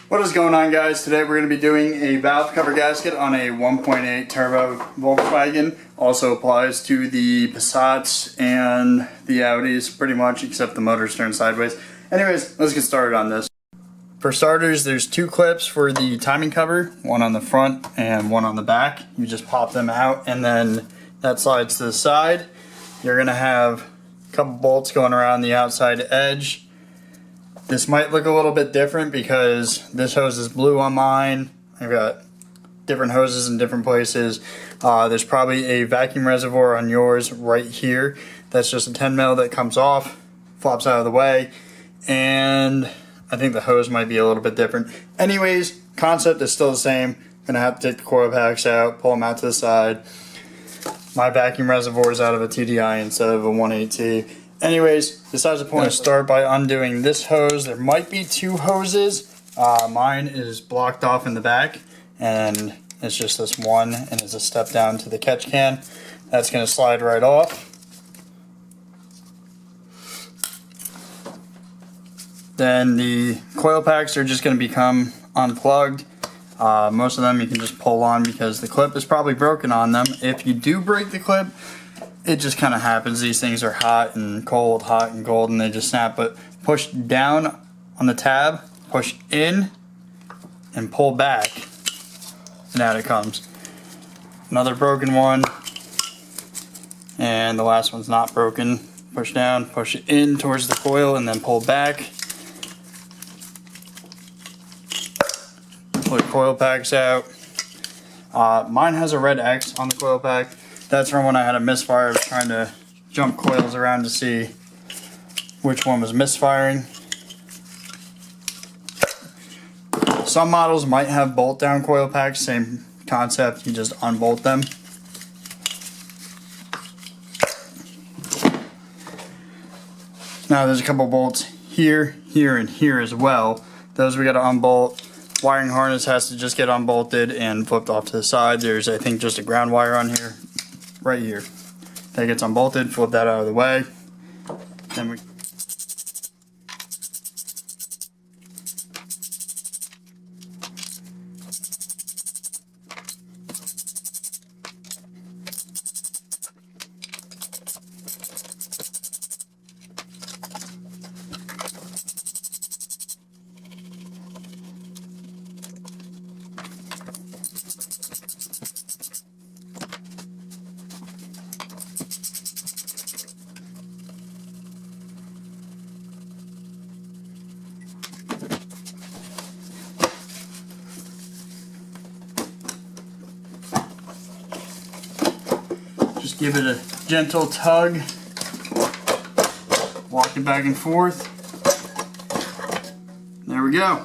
What is going on, guys? Today we're going to be doing a valve cover gasket on a 1.8 turbo Volkswagen. Also applies to the Passats and the Audis pretty much, except the motor's turned sideways. Anyways, let's get started on this. For starters, there's two clips for the timing cover, one on the front and one on the back. You just pop them out and then that slides to the side. You're going to have a couple bolts going around the outside edge. This might look a little bit different because this hose is blue on mine. I've got different hoses in different places. There's probably a vacuum reservoir on yours right here. That's just a 10 mil that comes off, flops out of the way, and I think the hose might be a little bit different. Anyways, concept is still the same. Gonna have to take the coil packs out, pull them out to the side. My vacuum reservoir is out of a TDI instead of a 180. Anyways, besides the point, I'm going to start by undoing this hose. There might be two hoses. Mine is blocked off in the back, and it's just this one, and it's a step down to the catch can. That's going to slide right off. Then the coil packs are just going to become unplugged. Most of them you can just pull on because the clip is probably broken on them. If you do break the clip, it just kind of happens. These things are hot and cold, hot and cold, and they just snap. But push down on the tab, push in, and pull back, and out it comes. Another broken one, and the last one's not broken. Push down, push it in towards the coil, and then pull back. Pull the coil packs out. Mine has a red X on the coil pack. That's from when I had a misfire. I was trying to jump coils around to see which one was misfiring. Some models might have bolt down coil packs, same concept, you just unbolt them. Now there's a couple bolts here, here, and here as well. Those we gotta unbolt. Wiring harness has to just get unbolted and flipped off to the side. There's, I think, just a ground wire on here. Right here. That gets unbolted, flip that out of the way. Then we just give it a gentle tug, walk it back and forth. There we go.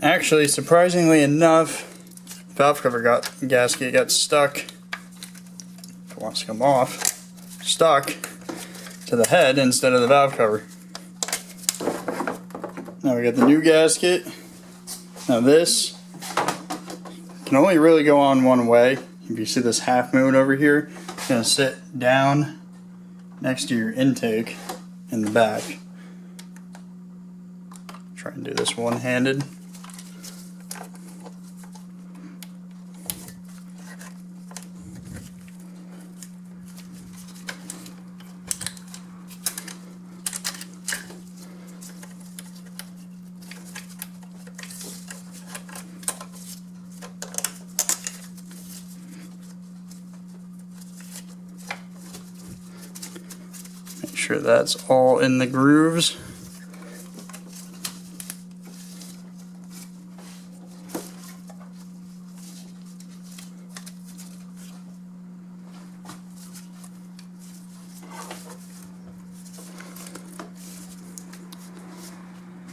Actually, surprisingly enough, valve cover gasket got stuck. If it wants to come off, stuck to the head instead of the valve cover. Now we got the new gasket. Now this can only really go on one way. If you see this half moon over here, it's going to sit down next to your intake in the back. Try and do this one-handed. Sure that's all in the grooves.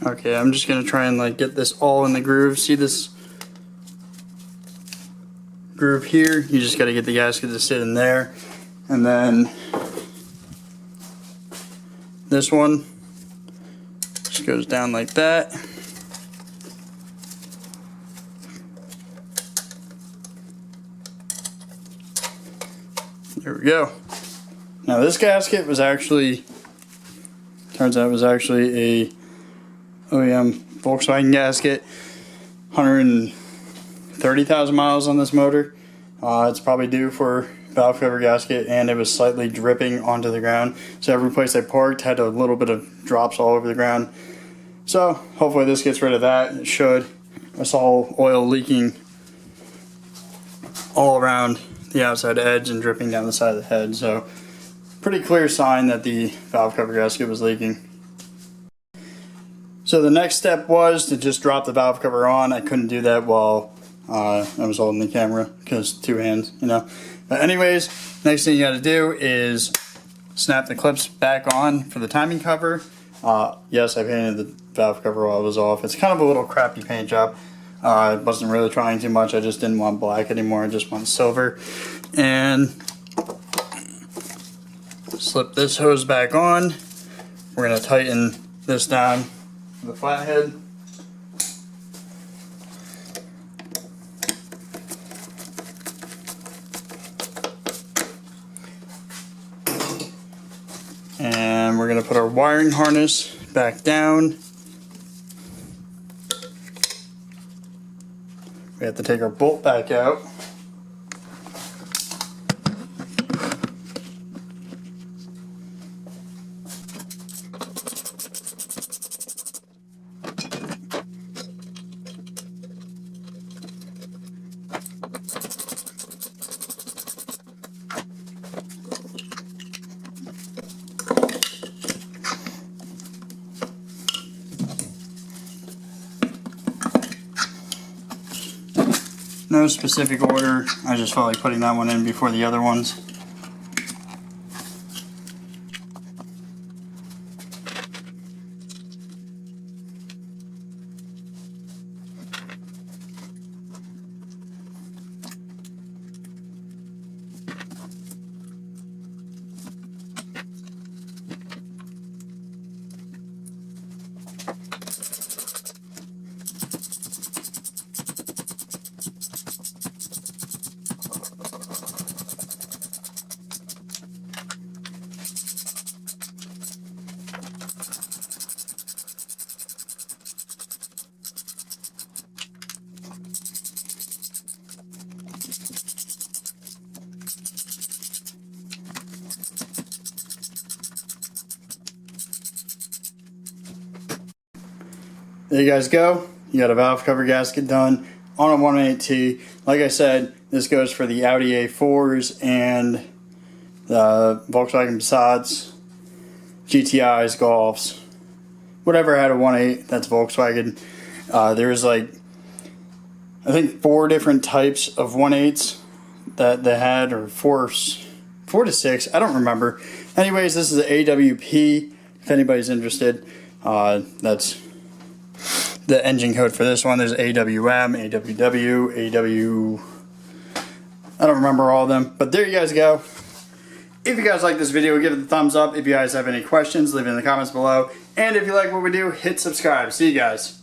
Okay, I'm just gonna try and get this all in the groove. See this groove here? You just gotta get the gasket to sit in there, and then this one just goes down like that. There we go. Now this gasket was actually Turns out it was actually a OEM Volkswagen gasket. 130,000 miles on this motor. It's probably due for valve cover gasket, and it was slightly dripping onto the ground. So every place I parked had a little bit of drops all over the ground. So hopefully this gets rid of that. It should. I saw oil leaking all around the outside edge and dripping down the side of the head. So pretty clear sign that the valve cover gasket was leaking. So the next step was to just drop the valve cover on. I couldn't do that while I was holding the camera because two hands, you know. But anyways, next thing you got to do is snap the clips back on for the timing cover. Yes, I painted the valve cover while it was off. It's kind of a little crappy paint job. I wasn't really trying too much. I just didn't want black anymore. I just want silver. And slip this hose back on. We're going to tighten this down the flathead. And we're going to put our wiring harness back down. We have to take our bolt back out. No specific order, I just felt like putting that one in before the other ones. There you guys go. You got a valve cover gasket done on a 1.8T. Like I said, this goes for the Audi A4s and the Volkswagen Passats, GTIs, Golfs, whatever had a 1.8, that's Volkswagen. There's like, I think 4 different types of 1.8s that they had, or 4 to 6, I don't remember. Anyways, this is an AWP, if anybody's interested. That's the engine code for this one. There's AWM, AWW, AW... I don't remember all of them, but there you guys go. If you guys like this video, give it a thumbs up. If you guys have any questions, leave it in the comments below. And if you like what we do, hit subscribe. See you guys.